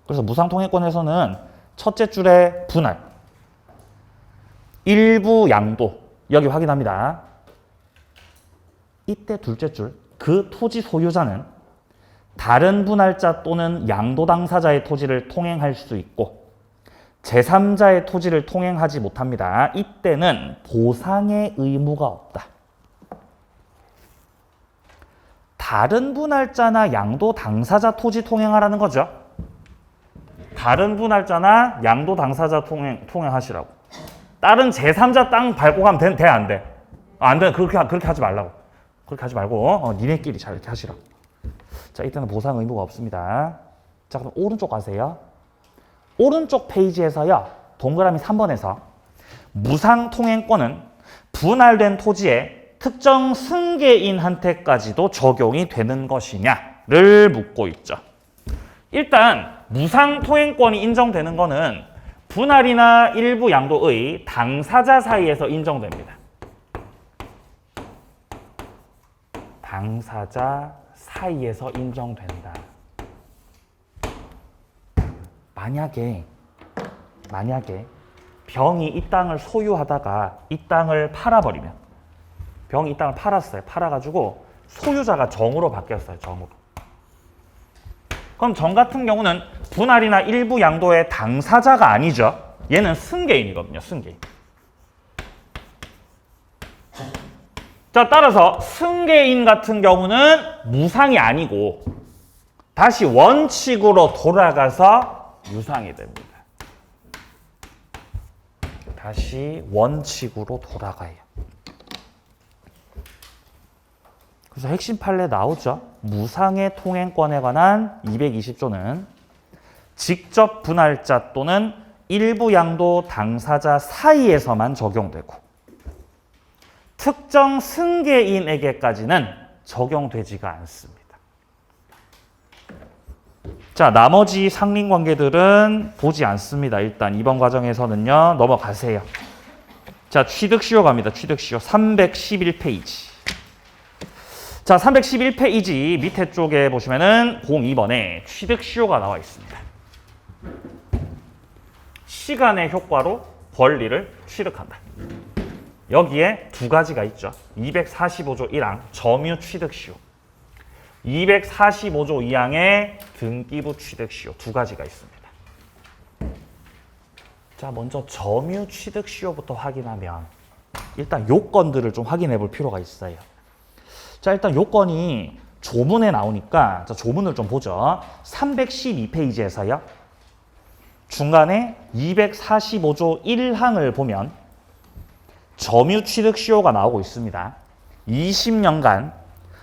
그래서 무상통행권에서는 첫째 줄에 분할, 일부 양도 여기 확인합니다. 이때 둘째 줄, 그 토지 소유자는 다른 분할자 또는 양도 당사자의 토지를 통행할 수 있고 제3자의 토지를 통행하지 못합니다. 이때는 보상의 의무가 없다. 다른 분할자나 양도 당사자 토지 통행하라는 거죠. 다른 분할자나 양도 당사자 통행하시라고. 다른 제3자 땅 밟고 가면 돼, 안 돼? 안 돼. 그렇게 하지 말라고. 그렇게 하지 말고 니네끼리 잘 이렇게 하시라고. 자, 이때는 보상 의무가 없습니다. 자, 그럼 오른쪽 가세요. 오른쪽 페이지에서요. 동그라미 3번에서 무상통행권은 분할된 토지의 특정 승계인한테까지도 적용이 되는 것이냐를 묻고 있죠. 일단 무상통행권이 인정되는 거는 분할이나 일부 양도의 당사자 사이에서 인정됩니다. 당사자 사이에서 인정된다. 만약에 병이 이 땅을 소유하다가 이 땅을 팔아버리면 병이 이 땅을 팔았어요. 팔아가지고 소유자가 정으로 바뀌었어요. 정으로. 그럼 정 같은 경우는 분할이나 일부 양도의 당사자가 아니죠. 얘는 승계인이거든요. 승계인. 자, 따라서 승계인 같은 경우는 무상이 아니고 다시 원칙으로 돌아가서 유상이 됩니다. 다시 원칙으로 돌아가요. 그래서 핵심 판례 나오죠. 무상의 통행권에 관한 220조는 직접 분할자 또는 일부 양도 당사자 사이에서만 적용되고 특정 승계인에게까지는 적용되지가 않습니다. 자, 나머지 상린관계들은 보지 않습니다. 일단 이번 과정에서는요. 넘어가세요. 자, 취득시효 갑니다. 취득시효 311페이지. 자, 311페이지 밑에 쪽에 보시면은 02번에 취득시효가 나와 있습니다. 시간의 효과로 권리를 취득한다. 여기에 두 가지가 있죠. 245조 1항 점유 취득시효, 245조 2항의 등기부 취득시효 두 가지가 있습니다. 자, 먼저 점유 취득시효부터 확인하면 일단 요건들을 좀 확인해 볼 필요가 있어요. 자, 일단 요건이 조문에 나오니까 자, 조문을 좀 보죠. 312페이지에서요. 중간에 245조 1항을 보면 점유 취득 시효가 나오고 있습니다. 20년간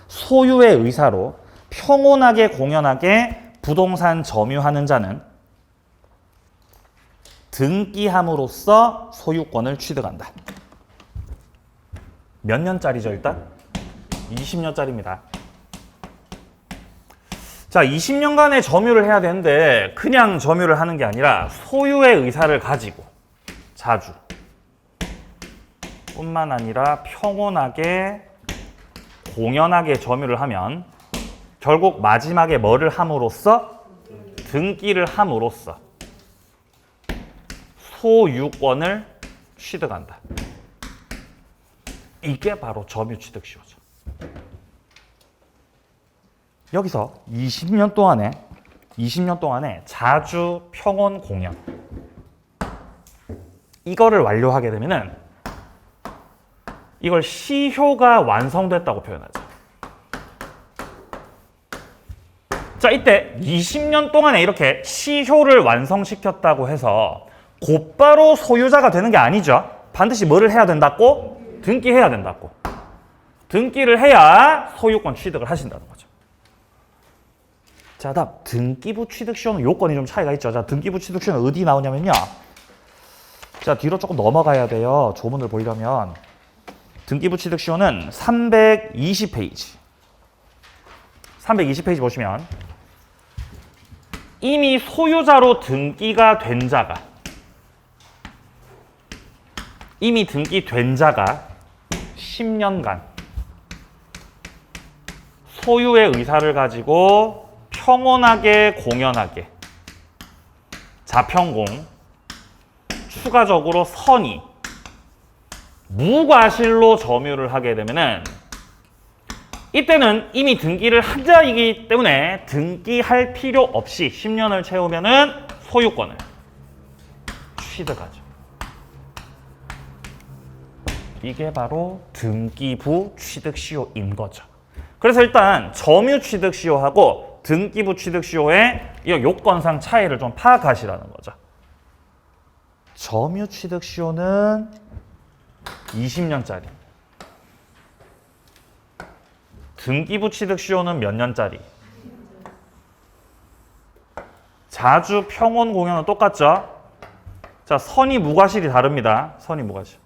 소유의 의사로 평온하게 공연하게 부동산 점유하는 자는 등기함으로써 소유권을 취득한다. 몇 년짜리죠 일단? 20년짜리입니다. 자, 20년간의 점유를 해야 되는데 그냥 점유를 하는 게 아니라 소유의 의사를 가지고 자주 뿐만 아니라 평온하게 공연하게 점유를 하면 결국 마지막에 뭐를 함으로써? 등기를 함으로써 소유권을 취득한다. 이게 바로 점유 취득 시효죠. 여기서 20년 동안에 자주 평온 공연 이거를 완료하게 되면은 이걸 시효가 완성됐다고 표현하죠. 자, 이때 20년 동안에 이렇게 시효를 완성시켰다고 해서 곧바로 소유자가 되는 게 아니죠. 반드시 뭐를 해야 된다고? 등기해야 된다고. 등기를 해야 소유권 취득을 하신다는 거죠. 자, 다음 등기부 취득 시효는 요건이 좀 차이가 있죠. 자, 등기부 취득 시효는 어디 나오냐면요. 자, 뒤로 조금 넘어가야 돼요. 조문을 보려면 등기부 취득 시효는 320페이지. 320페이지 보시면 이미 소유자로 등기가 된 자가 이미 등기된 자가 10년간 소유의 의사를 가지고 평온하게 공연하게 자평공 추가적으로 선의 무과실로 점유를 하게 되면은 이때는 이미 등기를 한 자이기 때문에 등기할 필요 없이 10년을 채우면은 소유권을 취득하죠. 이게 바로 등기부 취득 시효인 거죠. 그래서 일단 점유 취득 시효하고 등기부 취득 시효의 이 요건상 차이를 좀 파악하시라는 거죠. 점유 취득 시효는 20년짜리. 등기부 취득 시효는 몇 년짜리? 자주 평온 공연은 똑같죠? 자, 선의 무과실이 다릅니다. 선의 무과실.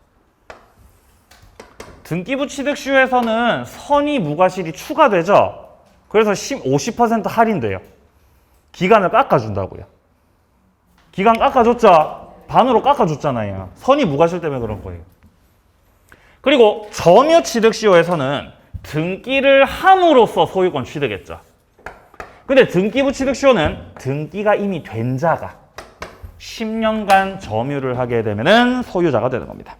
등기부 취득 시효에서는 선의 무과실이 추가되죠? 그래서 50% 할인돼요. 기간을 깎아준다고요. 기간 깎아줬죠? 반으로 깎아줬잖아요. 선의 무과실 때문에 그런 거예요. 그리고 점유 취득 시효에서는 등기를 함으로써 소유권 취득했죠. 근데 등기부 취득 시효는 등기가 이미 된 자가 10년간 점유를 하게 되면은 소유자가 되는 겁니다.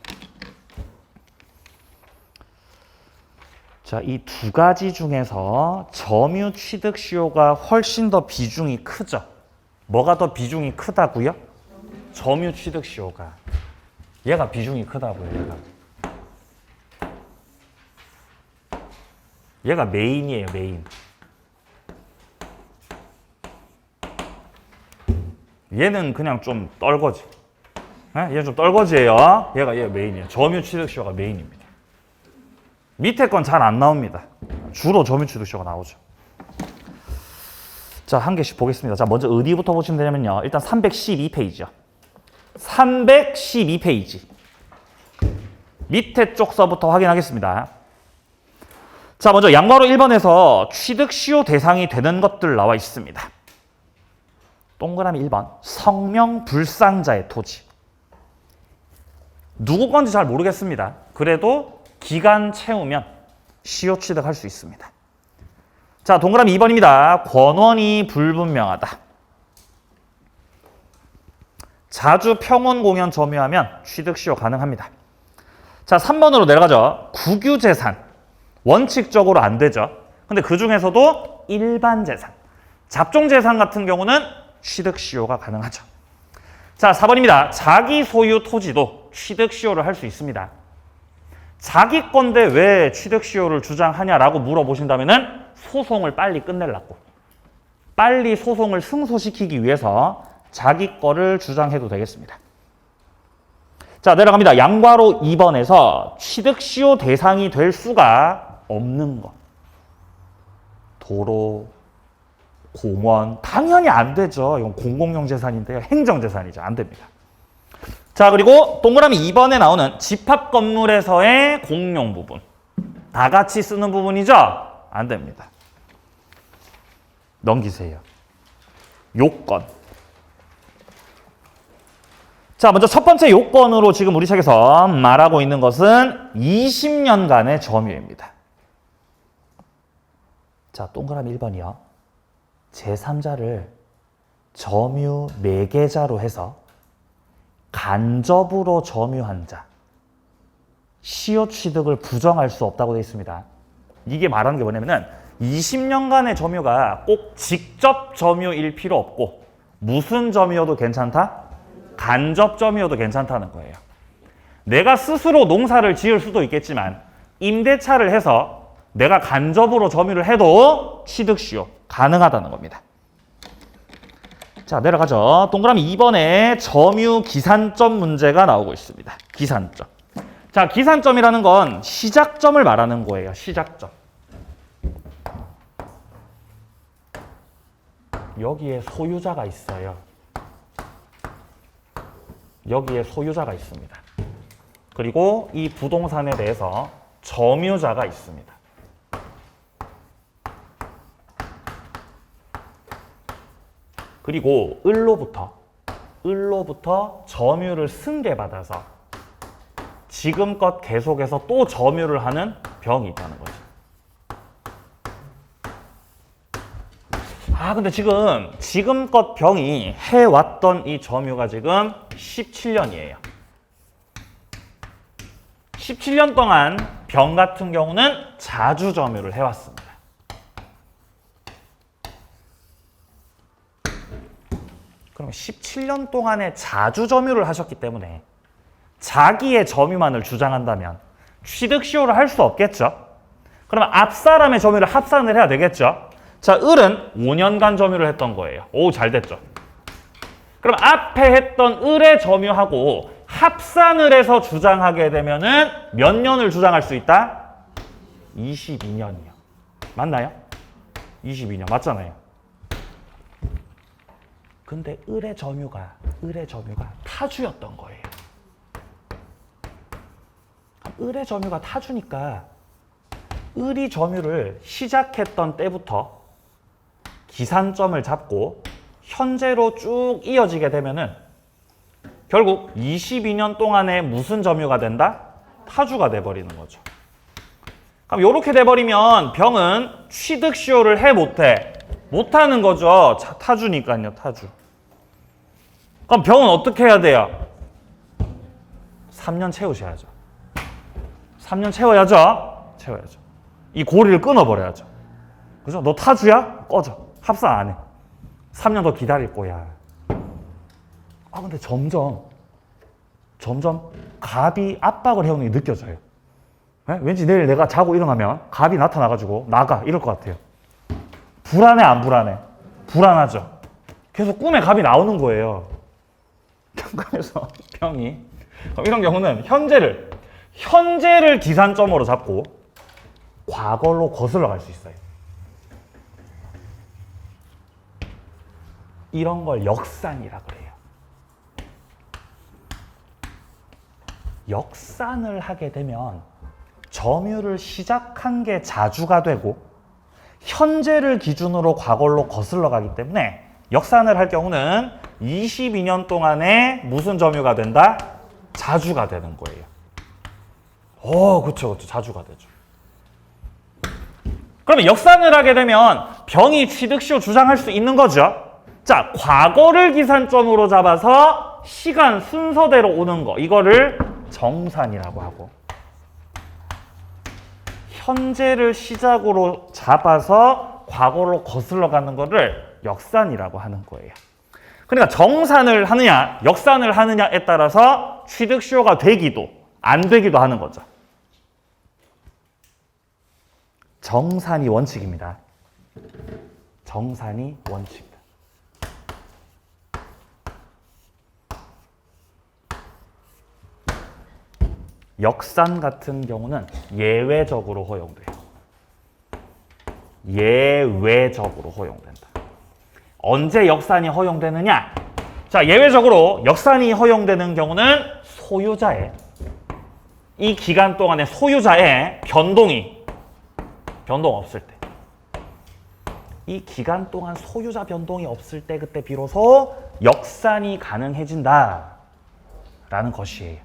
자, 이 두 가지 중에서 점유 취득 시효가 훨씬 더 비중이 크죠. 뭐가 더 비중이 크다고요? 점유 취득 시효가. 얘가 비중이 크다고요, 얘가 메인이에요, 메인. 얘는 그냥 좀 떨거지. 얘는 좀 떨거지예요. 얘가 메인이에요. 점유 취득 시효가 메인입니다. 밑에 건 잘 안 나옵니다. 주로 점유 취득 시효가 나오죠. 자, 한 개씩 보겠습니다. 자, 먼저 어디부터 보시면 되냐면요. 일단 312페이지요. 312페이지. 밑에 쪽서부터 확인하겠습니다. 자, 먼저 양괄호 1번에서 취득 시효 대상이 되는 것들 나와 있습니다. 동그라미 1번. 성명 불상자의 토지. 누구 건지 잘 모르겠습니다. 그래도 기간 채우면 시효 취득할 수 있습니다. 자, 동그라미 2번입니다. 권원이 불분명하다. 자주 평온 공연 점유하면 취득 시효 가능합니다. 자, 3번으로 내려가죠. 국유재산. 원칙적으로 안 되죠. 근데 그 중에서도 일반 재산, 잡종 재산 같은 경우는 취득 시효가 가능하죠. 자, 4번입니다. 자기 소유 토지도 취득 시효를 할 수 있습니다. 자기 건데 왜 취득시효를 주장하냐라고 물어보신다면은 소송을 빨리 끝내려고. 빨리 소송을 승소시키기 위해서 자기 거를 주장해도 되겠습니다. 자, 내려갑니다. 양괄호 2번에서 취득시효 대상이 될 수가 없는 것. 도로, 공원, 당연히 안 되죠. 이건 공공용 재산인데요. 행정재산이죠. 안 됩니다. 자, 그리고 동그라미 2번에 나오는 집합 건물에서의 공용 부분. 다 같이 쓰는 부분이죠? 안 됩니다. 넘기세요. 요건. 자, 먼저 첫 번째 요건으로 지금 우리 책에서 말하고 있는 것은 20년간의 점유입니다. 자, 동그라미 1번이요. 제3자를 점유 매개자로 해서 간접으로 점유한 자, 시효 취득을 부정할 수 없다고 되어 있습니다. 이게 말하는 게 뭐냐면은 20년간의 점유가 꼭 직접 점유일 필요 없고 무슨 점유여도 괜찮다? 간접 점유여도 괜찮다는 거예요. 내가 스스로 농사를 지을 수도 있겠지만 임대차를 해서 내가 간접으로 점유를 해도 취득시효 가능하다는 겁니다. 자, 내려가죠. 동그라미 2번에 점유 기산점 문제가 나오고 있습니다. 기산점. 자, 기산점이라는 건 시작점을 말하는 거예요. 시작점. 여기에 소유자가 있어요. 여기에 소유자가 있습니다. 그리고 이 부동산에 대해서 점유자가 있습니다. 그리고 을로부터 점유를 승계받아서 지금껏 계속해서 또 점유를 하는 병이 있다는 거죠. 근데 지금껏 병이 해왔던 이 점유가 지금 17년이에요. 17년 동안 병 같은 경우는 자주 점유를 해왔습니다. 그럼 17년 동안에 자주 점유를 하셨기 때문에 자기의 점유만을 주장한다면 취득시효를 할 수 없겠죠? 그러면 앞사람의 점유를 합산을 해야 되겠죠? 자, 을은 5년간 점유를 했던 거예요. 오, 잘 됐죠? 그럼 앞에 했던 을의 점유하고 합산을 해서 주장하게 되면은 몇 년을 주장할 수 있다? 22년이요. 맞나요? 22년. 맞잖아요. 근데 을의 점유가 타주였던 거예요. 을의 점유가 타주니까 을이 점유를 시작했던 때부터 기산점을 잡고 현재로 쭉 이어지게 되면은 결국 22년 동안에 무슨 점유가 된다? 타주가 돼버리는 거죠. 그럼 이렇게 돼버리면 병은 취득시효를 해 못해? 못하는 거죠. 타주니까요. 타주. 그럼 병은 어떻게 해야 돼요? 3년 채우셔야죠. 3년 채워야죠. 이 고리를 끊어버려야죠. 그죠? 너 타주야? 꺼져. 합산 안 해. 3년 더 기다릴 거야. 근데 점점 갑이 압박을 해오는 게 느껴져요. 네? 왠지 내일 내가 자고 일어나면 갑이 나타나가지고 나가 이럴 것 같아요. 불안해, 안 불안해? 불안하죠. 계속 꿈에 갑이 나오는 거예요. 그래서 병이 이런 경우는 현재를 기산점으로 잡고 과거로 거슬러 갈 수 있어요. 이런 걸 역산이라 그래요. 역산을 하게 되면 점유를 시작한 게 자주가 되고 현재를 기준으로 과거로 거슬러 가기 때문에 역산을 할 경우는 22년 동안에 무슨 점유가 된다? 자주가 되는 거예요. 그렇죠. 자주가 되죠. 그러면 역산을 하게 되면 병이 취득시효 주장할 수 있는 거죠. 자, 과거를 기산점으로 잡아서 시간 순서대로 오는 거, 이거를 정산이라고 하고, 현재를 시작으로 잡아서 과거로 거슬러 가는 거를 역산이라고 하는 거예요. 그러니까 정산을 하느냐, 역산을 하느냐에 따라서 취득시효가 되기도 안 되기도 하는 거죠. 정산이 원칙입니다. 정산이 원칙이다. 역산 같은 경우는 예외적으로 허용돼요. 예외적으로 허용된다. 언제 역산이 허용되느냐? 자, 예외적으로 역산이 허용되는 경우는 소유자의 이 기간 동안의 소유자의 변동 없을 때. 이 기간 동안 소유자 변동이 없을 때 그때 비로소 역산이 가능해진다 라는 것이에요.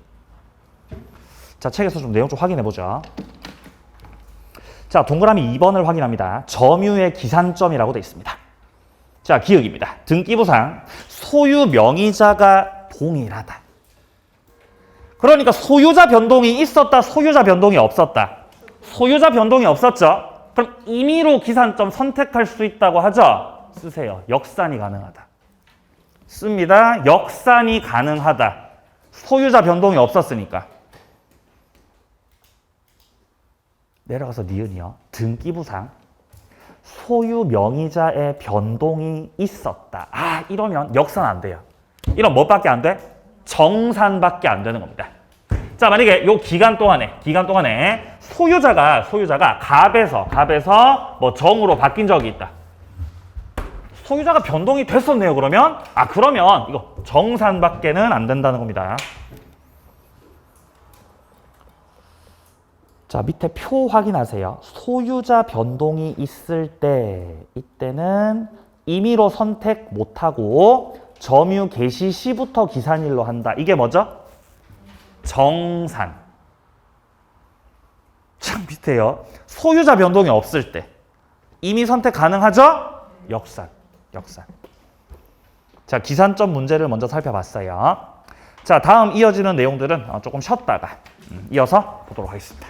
자, 책에서 좀 내용 좀 확인해 보죠. 자, 동그라미 2번을 확인합니다. 점유의 기산점이라고 되어 있습니다. 자, 기억입니다. 등기부상 소유 명의자가 동일하다. 그러니까 소유자 변동이 있었다, 소유자 변동이 없었다. 소유자 변동이 없었죠. 그럼 임의로 기산점 선택할 수 있다고 하죠. 쓰세요. 역산이 가능하다. 씁니다. 역산이 가능하다. 소유자 변동이 없었으니까. 내려가서 니은이요. 등기부상 소유 명의자의 변동이 있었다. 아, 이러면 역산 안 돼요. 이런 뭐밖에 안 돼? 정산밖에 안 되는 겁니다. 자, 만약에 요 기간 동안에 소유자가 갑에서 뭐 정으로 바뀐 적이 있다. 소유자가 변동이 됐었네요. 그러면 이거 정산밖에는 안 된다는 겁니다. 자, 밑에 표 확인하세요. 소유자 변동이 있을 때 이때는 임의로 선택 못하고 점유 개시 시부터 기산일로 한다. 이게 뭐죠? 정산. 참 밑에요. 소유자 변동이 없을 때 임의 선택 가능하죠? 역산. 자, 기산점 문제를 먼저 살펴봤어요. 자, 다음 이어지는 내용들은 조금 쉬었다가 이어서 보도록 하겠습니다.